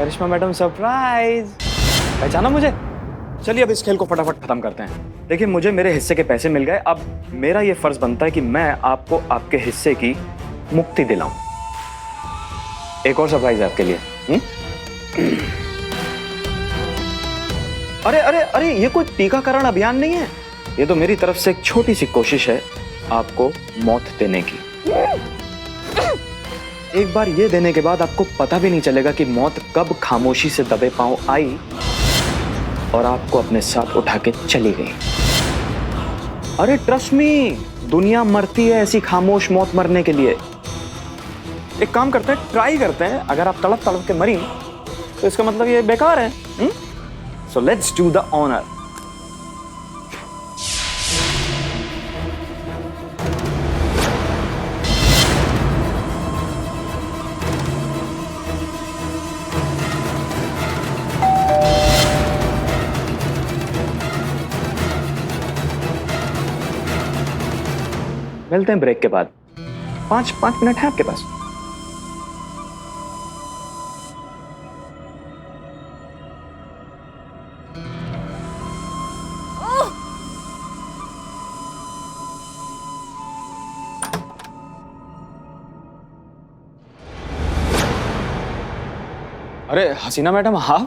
करिश्मा madam surprise, पहचाना मुझे? चलिए अब इस खेल को फटाफट खत्म करते हैं। देखिए मुझे मेरे हिस्से के पैसे मिल गए, अब मेरा ये फर्ज बनता है कि मैं आपको आपके हिस्से की मुक्ति दिलाऊं। एक और सरप्राइज है आपके लिए। अरे अरे अरे, ये कोई टीकाकरण अभियान नहीं है, ये तो मेरी तरफ से एक छोटी सी कोशिश है आपको मौत देने की। एक बार ये देने के बाद आपको पता भी नहीं चलेगा कि मौत कब खामोशी से दबे पांव आई और आपको अपने साथ उठा के चली गई। अरे ट्रस्ट मी, दुनिया मरती है ऐसी खामोश मौत मरने के लिए। एक काम करते हैं, ट्राई करते हैं, अगर आप तड़प तड़प के मरी तो इसका मतलब ये बेकार है। So let's do the honour. मिलते हैं ब्रेक के बाद। 5 मिनट है आपके पास। अरे हसीना मैडम, हाँ?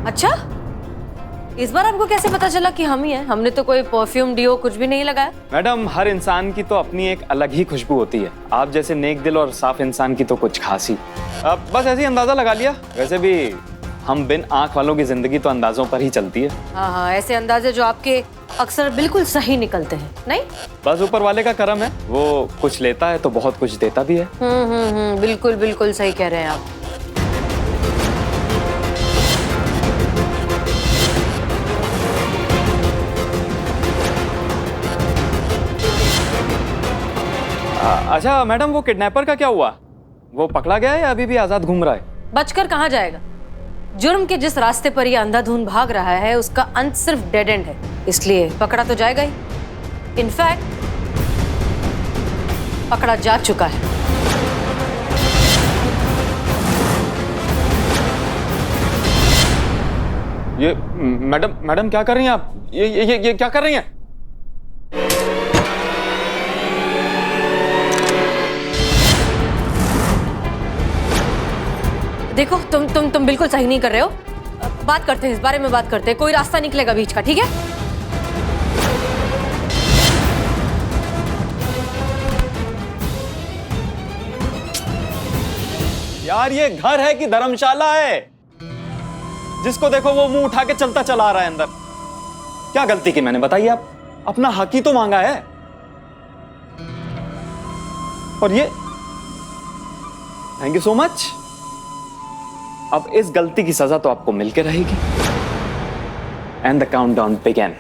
अच्छा, इस बार आपको कैसे पता चला कि हम ही हैं? हमने तो कोई परफ्यूम डिओ कुछ भी नहीं लगाया। मैडम हर इंसान की तो अपनी एक अलग ही खुशबू होती है। आप जैसे नेक दिल और साफ इंसान की तो कुछ खास ही। अब बस ऐसे ही अंदाजा लगा लिया। वैसे भी हम बिन आंख वालों की जिंदगी तो अंदाजों पर ही चलती है। हाँ हाँ, ऐसे अंदाजे जो आपके अक्सर बिल्कुल सही निकलते हैं, नहीं? बस ऊपर वाले का करम है, वो कुछ लेता है तो बहुत कुछ देता भी है। बिल्कुल बिल्कुल सही कह रहे हैं आप। अच्छा मैडम, वो किडनैपर का क्या हुआ? वो पकड़ा गया है या अभी भी आजाद घूम रहा है? बचकर कहाँ जाएगा? जुर्म के जिस रास्ते पर ये अंधाधुंध भाग रहा है उसका अंत सिर्फ डेड एंड है, इसलिए पकड़ा तो जाएगा ही। इनफैक्ट पकड़ा जा चुका है। ये मैडम क्या कर रही हैं आप? ये क्या कर रही हैं? देखो तुम बिल्कुल सही नहीं कर रहे हो। बात करते हैं, इस बारे में बात करते हैं। कोई रास्ता निकलेगा बीच का, ठीक है? यार ये घर है कि धर्मशाला है? जिसको देखो वो मुंह उठा के चलता चला आ रहा है अंदर। क्या गलती की मैंने, बताइए आप? अपना हक ही तो मांगा है। और ये थैंक यू सो मच। अब इस गलती की सजा तो आपको मिलके रहेगी। And the countdown begin.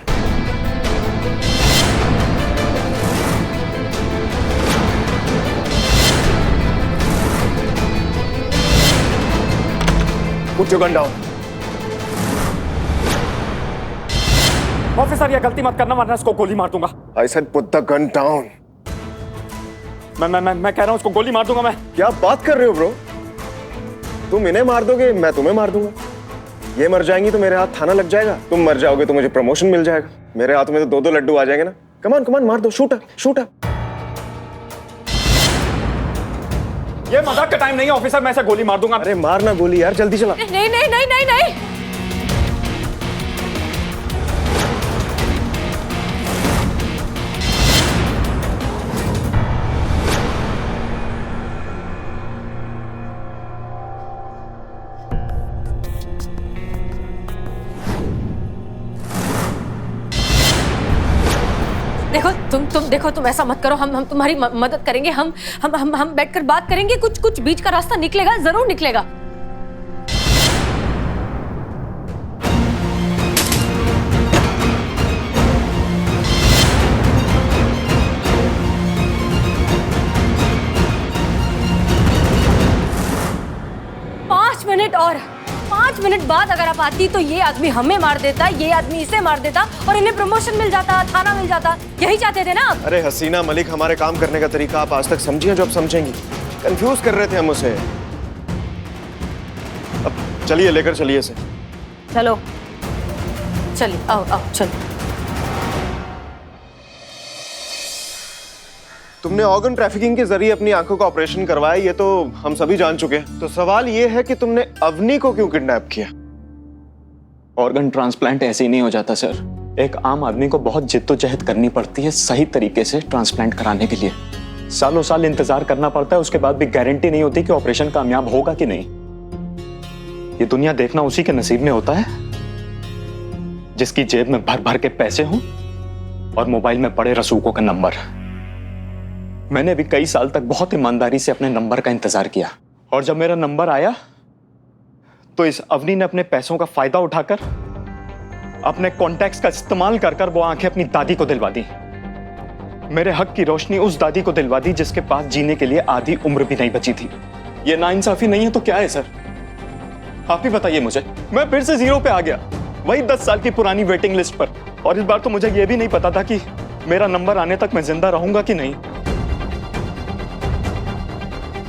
Put your gun down. Officer ये गलती मत करना वरना इसको गोली मार दूंगा। I said put the gun down. मैं कह रहा हूं उसको गोली मार दूंगा मैं। क्या बात कर रहे हो ब्रो? तुम इन्हें मार दोगे, मैं तुम्हें मार दूंगा। ये मर जाएंगी तो मेरे हाथ थाना लग जाएगा, तुम मर जाओगे तो मुझे प्रमोशन मिल जाएगा। मेरे हाथ में तो 2-2 लड्डू आ जाएंगे ना। कमान कमान मार दो, शूट शूट। ये मजाक का टाइम नहीं है ऑफिसर, मैं इसे गोली मार दूंगा। अरे मारना गोली यार, जल्दी चला। नहीं नहीं नहीं नहीं नहीं। देखो तुम ऐसा मत करो। हम तुम्हारी मदद करेंगे। हम बैठकर बात करेंगे। कुछ बीच का रास्ता निकलेगा, जरूर निकलेगा। और 5 मिनट बाद अगर आप आती तो ये आदमी हमें मार देता, ये आदमी इसे मार देता और इन्हें प्रमोशन मिल जाता, थाना मिल जाता। यही चाहते थे ना आप? अरे हसीना मलिक, हमारे काम करने का तरीका आप आज तक समझी हैं जो आप समझेंगी? कंफ्यूज कर रहे थे हम उसे। अब चलिए, लेकर चलिए इसे। चलो चलिए, आओ आओ चलो। तुमने ऑर्गन ट्रैफिकिंग के जरिए अपनी आंखों का ऑपरेशन करवाया, ये तो हम सभी जान चुके हैं। तो सवाल ये है कि तुमने अवनी को क्यों किडनैप किया? ऑर्गन ट्रांसप्लांट ऐसे ही नहीं हो जाता सर। एक आम आदमी को बहुत जिद्दोजहद करनी पड़ती है सही तरीके से ट्रांसप्लांट कराने के लिए। सालों साल इंतजार करना पड़ता है, उसके बाद भी गारंटी नहीं होती कि ऑपरेशन कामयाब होगा कि नहीं। ये दुनिया देखना उसी के नसीब में होता है जिसकी जेब में भर भर के पैसे हों और मोबाइल में पड़े रसूखों का नंबर। मैंने भी कई साल तक बहुत ईमानदारी से अपने नंबर का इंतजार किया, और जब मेरा नंबर आया तो इस अवनी ने अपने पैसों का फायदा उठाकर, अपने कॉन्टैक्ट्स का इस्तेमाल कर वो आंखें अपनी दादी को दिलवा दी। मेरे हक की रोशनी उस दादी को दिलवा दी जिसके पास जीने के लिए आधी उम्र भी नहीं बची थी। ये नाइंसाफी नहीं है तो क्या है सर? आप ही बताइए मुझे। मैं फिर से जीरो पे आ गया, वही 10 साल की पुरानी वेटिंग लिस्ट पर। और इस बार तो मुझे यह भी नहीं पता था कि मेरा नंबर आने तक मैं जिंदा रहूंगा कि नहीं।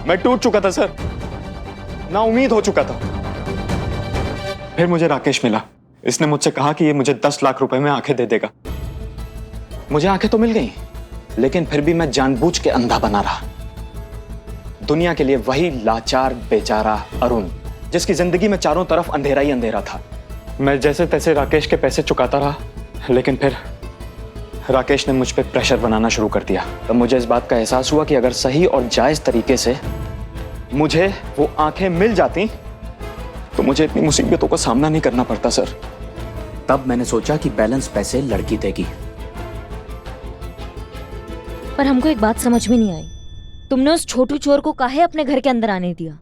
मैं टूट चुका था सर, ना उम्मीद हो चुका था। फिर मुझे राकेश मिला। इसने मुझसे कहा कि ये मुझे 10 लाख रुपए में आंखें दे देगा। मुझे आंखें तो मिल गई, लेकिन फिर भी मैं जानबूझ के अंधा बना रहा। दुनिया के लिए वही लाचार बेचारा अरुण, जिसकी जिंदगी में चारों तरफ अंधेरा ही अंधेरा था। मैं जैसे तैसे राकेश के पैसे चुकाता रहा, लेकिन फिर राकेश ने मुझ पे प्रेशर बनाना शुरू कर दिया। तब मुझे इस बात का एहसास हुआ कि अगर सही और जायज तरीके से मुझे वो आंखें मिल जाती तो मुझे इतनी मुसीबतों का सामना नहीं करना पड़ता सर। तब मैंने सोचा कि बैलेंस पैसे लड़की देगी। पर हमको एक बात समझ में नहीं आई, तुमने उस छोटू चोर को काहे अपने घर के अंदर आने दिया?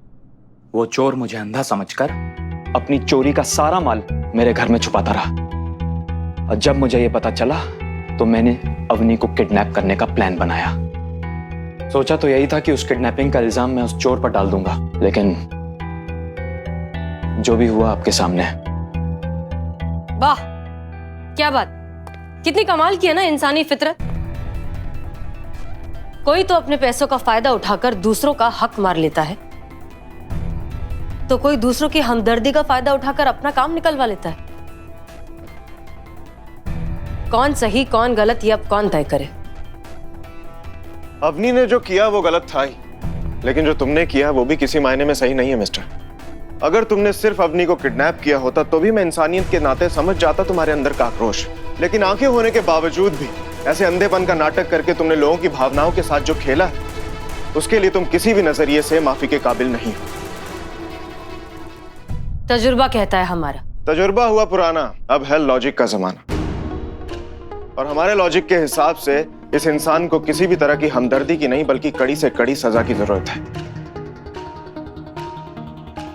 वो चोर मुझे अंधा समझकर अपनी चोरी का सारा माल मेरे घर में छुपाता रहा, और जब मुझे ये पता चला तो मैंने अवनी को किडनैप करने का प्लान बनाया। सोचा तो यही था कि उस किडनैपिंग का इल्जाम मैं उस चोर पर डाल दूंगा, लेकिन जो भी हुआ आपके सामने। वाह, क्या बात, कितनी कमाल की है ना इंसानी फितरत। कोई तो अपने पैसों का फायदा उठाकर दूसरों का हक मार लेता है, तो कोई दूसरों की हमदर्दी का फायदा उठाकर अपना काम निकलवा लेता है। कौन सही कौन गलत ये अब कौन तय करे? अवनी ने जो किया वो गलत था ही, लेकिन जो तुमने किया वो भी किसी मायने में सही नहीं है मिस्टर। अगर तुमने सिर्फ अवनी को किडनैप किया होता तो भी मैं इंसानियत के नाते समझ जाता तुम्हारे अंदर का आक्रोश, लेकिन आंखें होने के बावजूद भी ऐसे अंधेपन का नाटक करके तुमने लोगों की भावनाओं के साथ जो खेला, उसके लिए तुम किसी भी नजरिए से माफी के काबिल नहीं हो। तजुर्बा कहता है हमारा। तजुर्बा हुआ पुराना, अब है लॉजिक का जमाना, और हमारे लॉजिक के हिसाब से इस इंसान को किसी भी तरह की हमदर्दी की नहीं बल्कि कड़ी से कड़ी सजा की जरूरत है।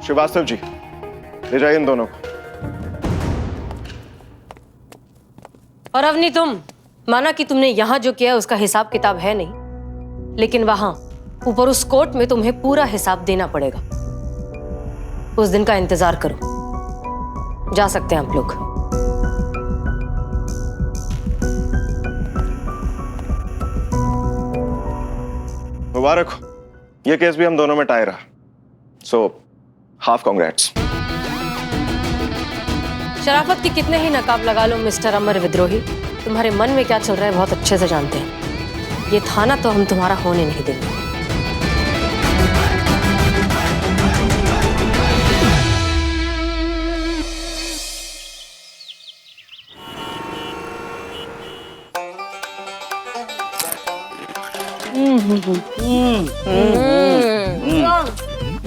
श्रीवास्तव जी, ले जाइए इन दोनों को। और अवनी, तुम माना कि तुमने यहां जो किया उसका हिसाब किताब है नहीं, लेकिन वहां ऊपर उस कोर्ट में तुम्हें पूरा हिसाब देना पड़ेगा। उस दिन का इंतजार करो। जा सकते हैं आप लोग। मुबारक हो, ये केस भी हम दोनों में टाई रहा, सो हाफ कांग्रेट्स। शराफत की कितने ही नकाब लगा लो मिस्टर अमर विद्रोही, तुम्हारे मन में क्या चल रहा है बहुत अच्छे से जानते हैं। ये थाना तो हम तुम्हारा होने नहीं देंगे।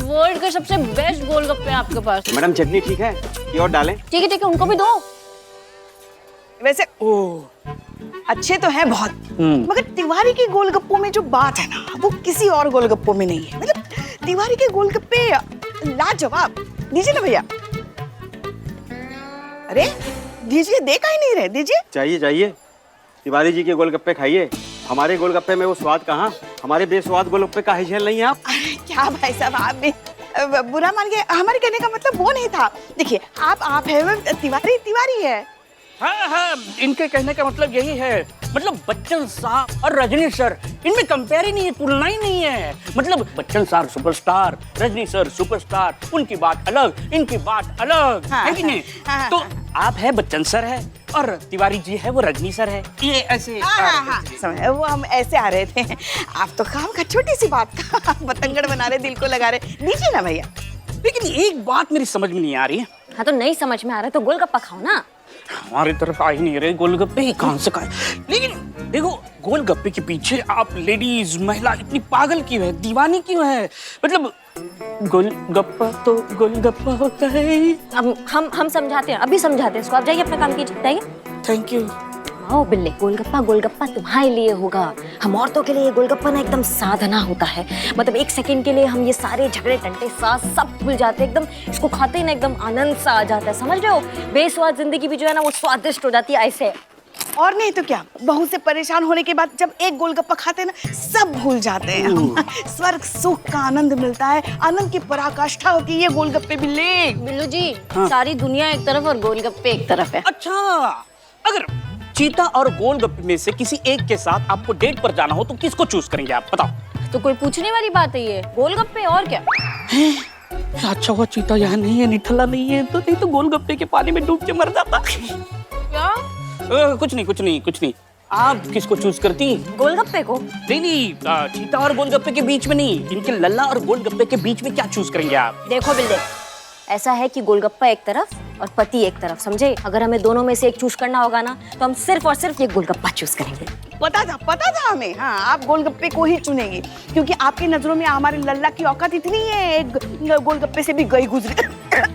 वर्ल्ड के सबसे बेस्ट गोलगप्पे हैं आपके पास। मैडम चटनी ठीक है कि और डालें? ठीक है उनको भी दो। वैसे अच्छे तो हैं बहुत, मगर तिवारी के गोलगप्पों में जो बात है ना वो किसी और गोलगप्पों में नहीं है। मतलब तिवारी के गोलगप्पे लाजवाब। दीजिए ना भैया। अरे दीजिए, देखा ही नहीं रहे, दीजिए। चाहिए तिवारी जी के गोलगप्पे खाइए, हमारे गोलगप्पे में वो स्वाद कहाँ। हमारे बेस्वाद गोलगप्पे का हिस्सा नहीं है आप। अरे क्या भाई साहब, आप भी बुरा मान के, हमारे कहने का मतलब वो नहीं था। देखिए आप है, तिवारी है। हाँ हाँ, इनके कहने का मतलब यही है, मतलब बच्चन साहब और रजनी सर, इनमें कंपेयर ही नहीं है, तुलना ही नहीं है। मतलब Bachchan sir superstar, Rajni sir superstar, उनकी बात अलग, इनकी बात अलग, है कि नहीं? तो आप है बच्चन सर है और तिवारी जी है वो रजनी सर है, ये ऐसे। समझ, वो हम ऐसे आ रहे थे, आप तो काम का छोटी सी बात का बतंगड़ बना रहे, दिल को लगा रहे, दीजिए ना भैया। लेकिन एक बात मेरी समझ में नहीं आ रही है। हाँ तो नहीं समझ में आ रहा है तो गोलगप्पा खाओ ना। हमारी तरफ आ ही नहीं रहे गोलगप्पे, कहां से खाए? लेकिन देखो गोलगप्पे के पीछे आप लेडीज महिला इतनी पागल क्यों है, दीवानी क्यों है? मतलब गोलगप्पा तो गोलगप्पा होता है। अब हम समझाते हैं, अभी समझाते हैं इसको। आप जाइए अपना काम कीजिए, जाइए। Thank you. आओ बिल्ले, गोलगप्पा गोलगप्पा तुम्हारे लिए होगा। हम औरतों के लिए गोलगप्पा ना एकदम साधना होता है। मतलब एक सेकंड के लिए हम ये सारे झगड़े टंटे सास सब भूल जाते हैं, एकदम इसको खाते ही ना एकदम आनंद सा आ जाता है, समझ रहे हो? बेस्वाद जिंदगी भी जो है ना वो स्वादिष्ट हो जाती है ऐसे। और नहीं तो क्या, बहू से परेशान होने के बाद जब एक गोलगप्पा खाते हैं ना सब भूल जाते हैं हम। स्वर्ग सुख का आनंद मिलता है, आनंद की पराकाष्ठा होती है ये गोलगप्पे बिल्ले। बिल्लू जी, सारी दुनिया एक तरफ और गोलगप्पे एक तरफ है। अच्छा, अगर चीता और गोलगप्पे में से किसी एक के साथ आपको डेट पर जाना हो तो किसको चूज करेंगे आप, बताओ? तो कोई पूछने वाली बात है ये, गोलगप्पे और क्या? अच्छा हुआ चीता यहाँ नहीं है, निठल्ला नहीं है, तो नहीं तो गोलगप्पे के पानी में डूब के मर जाता। क्या? कुछ नहीं। आप किसको चूज करती? गोलगप्पे को? नहीं, चीता और गोलगप्पे के बीच में नहीं, इनके लल्ला और गोलगप्पे के बीच में क्या चूज करेंगे आप? देखो बिल्ले, ऐसा है कि गोलगप्पा एक तरफ और पति एक तरफ, समझे? अगर हमें दोनों में से एक चूज करना होगा ना तो हम सिर्फ और सिर्फ ये गोलगप्पा चूज करेंगे। पता था हमें। हाँ, आप गोलगप्पे को ही चुनेंगे क्योंकि आपकी नजरों में हमारे लल्ला की औकात इतनी है, एक गोलगप्पे से भी गई गुजरे।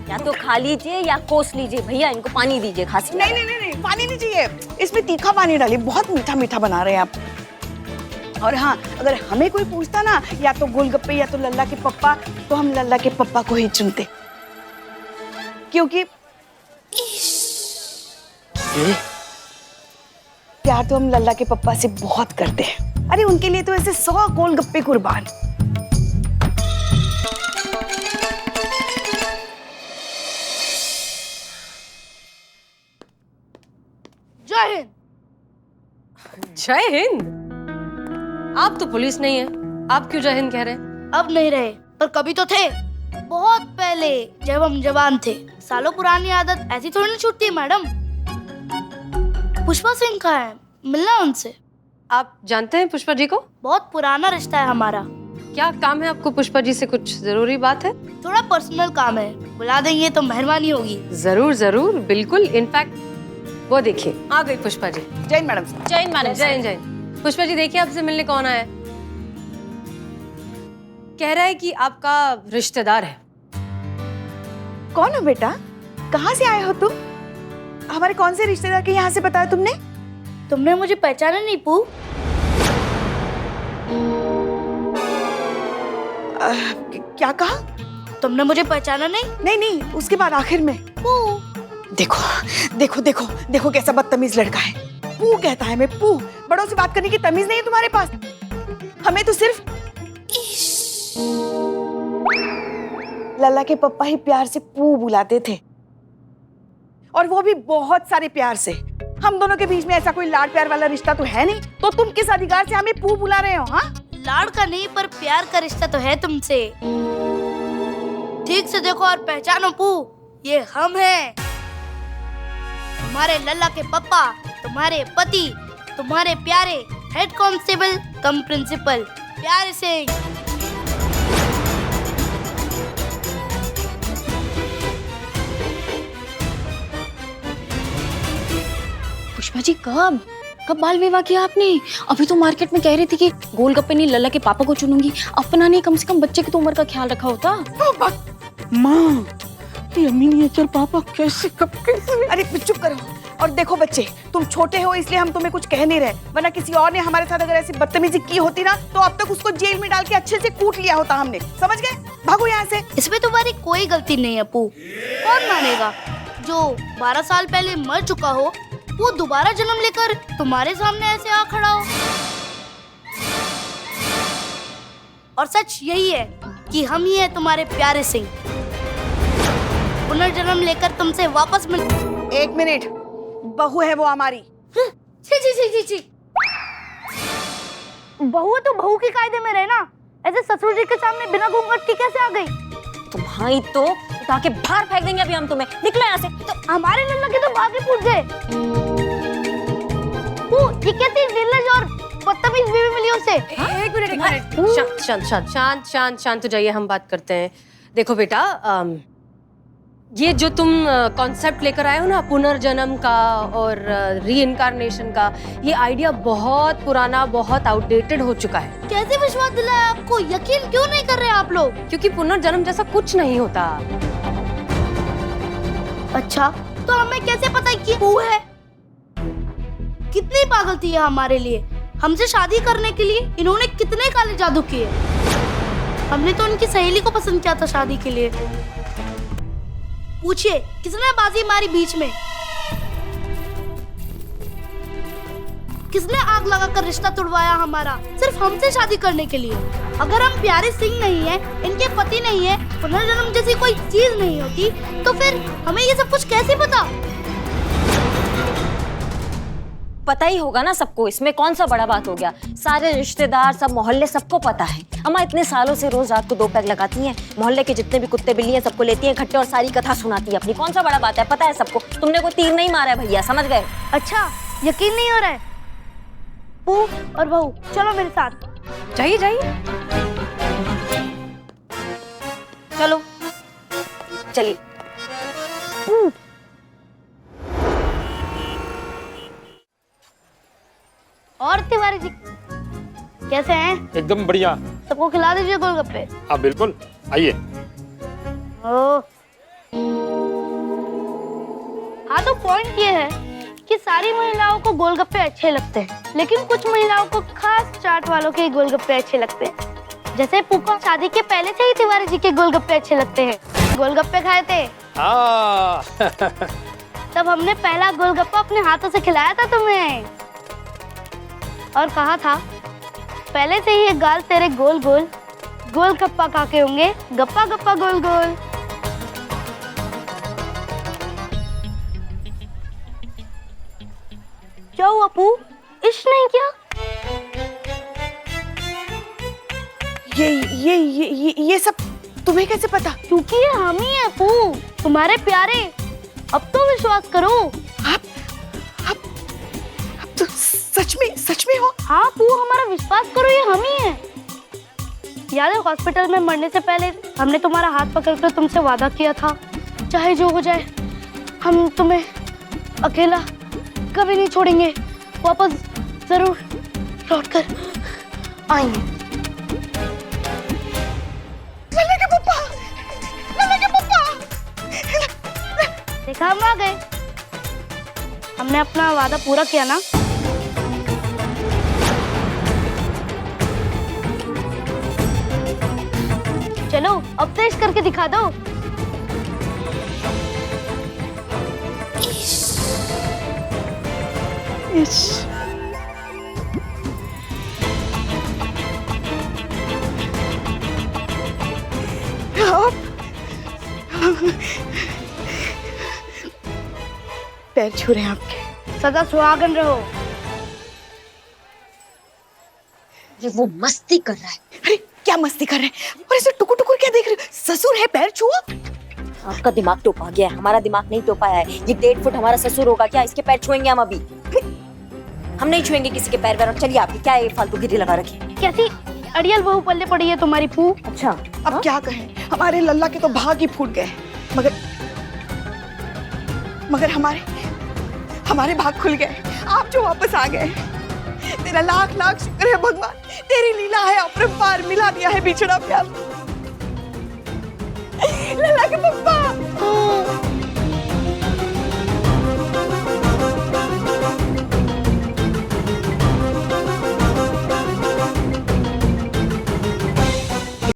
या तो खा लीजिए या कोस लीजिए। भैया इनको पानी दीजिए, खांसी। नहीं, पानी नहीं चाहिए, इसमें तीखा पानी डालिए, बहुत मीठा मीठा बना रहे हैं आप। और हाँ, अगर हमें कोई पूछता ना या तो गोलगप्पे या तो लल्ला के पप्पा, तो हम लल्ला के पप्पा को ही चुनते, क्योंकि प्यार तो हम लल्ला के पप्पा से बहुत करते हैं। अरे उनके लिए तो ऐसे 100 गोलगप्पे कुर्बान। जय हिंद। जय हिंद? आप तो पुलिस नहीं है, आप क्यों जय हिंद कह रहे हैं? अब नहीं रहे, पर कभी तो थे, बहुत पहले जब हम जवान थे। सालों पुरानी आदत ऐसी थोड़ी ना छूटती है मैडम। पुष्पा सिंह कहाँ है, मिलना उनसे। आप जानते हैं पुष्पा जी को? बहुत पुराना रिश्ता है हमारा। क्या काम है आपको पुष्पा जी से? कुछ जरूरी बात है? थोड़ा पर्सनल काम है, बुला देंगे तो मेहरबानी होगी। जरूर बिल्कुल। इनफैक्ट वो देखिए आ गई पुष्पा जी। जय मैडम। जय पुष्पा जी, देखिए आपसे मिलने कौन आया है। कह रहा है कि आपका रिश्तेदार है। कौन हो बेटा, कहाँ से आए हो तुम? हमारे कौन से रिश्तेदार के यहाँ से बताया तुमने? तुमने मुझे पहचाना नहीं पू? क्या कहा? तुमने मुझे पहचाना नहीं? नहीं, उसके बाद आखिर में पू। देखो कैसा बदतमीज लड़का है। पू कहता है, मैं पू। बड़ों से बात करने की तमीज नहीं है तुम्हारे पास। हमें तो सिर्फ लल्ला के पप्पा ही प्यार से पू बुलाते थे, और वो भी बहुत सारे प्यार से। हम दोनों के बीच में ऐसा कोई लाड प्यार वाला रिश्ता तो है नहीं, तो तुम किस अधिकार से हमें पू बुला रहे हो? हाँ, लाड का नहीं पर प्यार का रिश्ता तो है तुमसे। ठीक से देखो और पहचानो पू, ये हम हैं, तुम्हारे लल्ला के पप्पा, तुम्हारे पति, तुम्हारे प्यारे हेड कांस्टेबल कम प्रिंसिपल प्यारे सिंह। पुष्पा जी, कब बाल विवाह किया आपने? अभी तो मार्केट में कह रही थी कि गोलगप्पे नहीं लल्ला के पापा को चुनूंगी। अपना नहीं, कम से कम बच्चे की तो उम्र का ख्याल रखा होता। माँ, ये मिनिएचर पापा कैसे अरे चुप करो। और देखो बच्चे, तुम छोटे हो इसलिए हम तुम्हें कुछ कह नहीं रहे, वरना किसी और ने हमारे साथ अगर ऐसी बदतमीजी की होती ना तो अब तक उसको जेल में डाल के अच्छे से कूट लिया होता हमने। समझ गए? भागो यहाँ से। इसमें तुम्हारी कोई गलती नहीं है पू। कौन मानेगा जो 12 साल पहले मर चुका हो वो दोबारा जन्म लेकर तुम्हारे सामने ऐसे आ खड़ा हो? और सच यही है कि हम ही हैं तुम्हारे प्यारे सिंह, पुनर्जन्म लेकर तुमसे वापस मिल। एक मिनट, बहू है वो हमारी। छी छी छी छी छी। बहू है तो बहू के कायदे में रहे ना, ऐसे ससुर जी के सामने बिना घूंघट के कैसे आ गई? तुम्हारी तो उठा के बाहर फेंक देंगे अभी हम तुम्हें, निकलो यहाँ से। तो हमारे लल्ला के तो बागे फूट गए। ये कैसी निर्लज और बदतमीज बीवी मिली उसे? एक मिनट शांत हो जाइए, हम बात करते हैं। देखो बेटा, ये जो तुम कॉन्सेप्ट लेकर आए हो ना पुनर्जन्म का और रीइंकार्नेशन का, ये आइडिया बहुत पुराना, बहुत आउटडेटेड हो चुका है। कैसे विश्वास दिलाया आपको? यकीन क्यों नहीं कर रहे आप लोग? क्योंकि पुनर्जन्म जैसा कुछ नहीं होता। अच्छा, तो हमें कैसे पता कि वो है? कितनी पागल थी ये हमारे लिए। हमसे शादी करने के लिए इन्होंने कितने काले जादू किए। हमने तो उनकी सहेली को पसंद किया था शादी के लिए। पूछिए किसने बाजी मारी बीच में? किसने आग लगाकर रिश्ता तोड़वाया हमारा, सिर्फ हमसे शादी करने के लिए? अगर हम प्यारे सिंह नहीं है, इनके पति नहीं है, पुनर्जन्म जैसी कोई चीज नहीं होती, तो फिर हमें ये सब कुछ कैसे पता? पता ही होगा ना सबको, इसमें कौन सा बड़ा बात हो गया। सारे रिश्तेदार, सब मोहल्ले, सबको पता है। अम्मा इतने सालों से रोज रात को 2 पैग लगाती हैं, मोहल्ले के जितने भी कुत्ते बिल्ली हैं सबको लेती हैं इकट्ठे और सारी कथा सुनाती है अपनी। कौन सा बड़ा बात है, पता है सबको। तुमने कोई तीर नहीं मारा है भैया, समझ गए? अच्छा, यकीन नहीं हो रहा है? पू और बहू चलो मेरे साथ। जाइए जाइए, चलो चलिए। और तिवारी जी कैसे हैं? एकदम बढ़िया। सबको खिला दीजिए गोलगप्पे। हाँ बिल्कुल, आइए। हाँ, तो पॉइंट ये है कि सारी महिलाओं को गोलगप्पे अच्छे लगते हैं, लेकिन कुछ महिलाओं को खास चाट वालों के गोलगप्पे अच्छे लगते हैं। जैसे पुका शादी के पहले से ही तिवारी जी के गोलगप्पे अच्छे लगते हैं। गोलगप्पे खाए थे तब हमने पहला गोलगप्पा अपने हाथों से खिलाया था तुम्हें, और कहा था पहले से ही ये गाल तेरे गोल गोल, गोलगप्पा खा के होंगे गप्पा गप्पा गोल गोल। क्या हुआ पू, इश्क नहीं किया? ये सब तुम्हें कैसे पता? क्योंकि ये हम ही है पू, तुम्हारे प्यारे। अब तो विश्वास करो। आप तो सच में हो? हाँ पू, हमारा विश्वास करो, ये हम ही हैं। याद है हॉस्पिटल में मरने से पहले हमने तुम्हारा हाथ पकड़कर तुमसे वादा किया था, चाहे जो हो जाए हम तुम्हें अकेला कभी नहीं छोड़ेंगे, वापस जरूर लौटकर आएंगे। लल्ला के पप्पा, लल्ला के पप्पा। देखा, हम आ गए। हमने अपना वादा पूरा किया ना। चलो अब पेश करके दिखा दो। पैर छू रहे हैं आपके। सदा सुहागन रहो। ये वो मस्ती कर रहा है। अरे क्या मस्ती कर रहे हैं? और ऐसे टुकुर टुकुर क्या देख रहे हो? ससुर है, पैर छुओ। आपका दिमाग टोपा गया है, हमारा दिमाग नहीं टोपा है। ये 1.5 फुट हमारा ससुर होगा क्या, इसके पैर छुएंगे हम अभी? हम नहीं छुएंगे किसी के पैर। और चलिए, आपकी क्या ये फालतू गिरी लगा रखी? कैसी अड़ियल बहू पल्ले पड़ी है तुम्हारी फू। अच्छा, अब क्या कहें, हमारे लल्ला के तो भाग ही फूट गए, मगर हमारे भाग खुल गए। आप जो वापस आ गए, तेरा लाख लाख शुक्र है भगवान। तेरी लीला है, अपरंपार, मिला दिया है बिछड़ा प्यार।